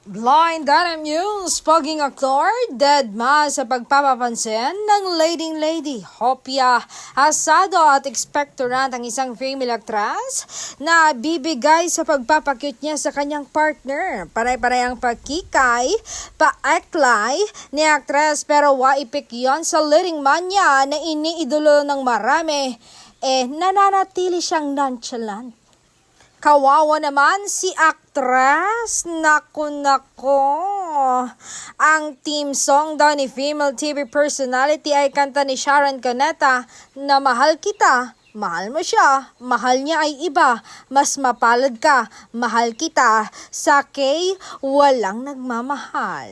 Blind Item News, paging aktor, dead ma sa pagpapapansin ng leading lady. Hopia asado at expectorant ang isang female actress na bibigay sa pagpapakyut niya sa kanyang partner. Paray-paray ang pagkikay, paaklay ni actress pero waipik yon sa leading man niya na iniidolo ng marami. Nananatili siyang nonchalant. Kawawa naman si actress. Naku. Ang theme song daw ni female TV personality ay kanta ni Sharon Cuneta na mahal kita, mahal mo siya, mahal niya ay iba, mas mapalad ka, mahal kita, sa kay walang nagmamahal.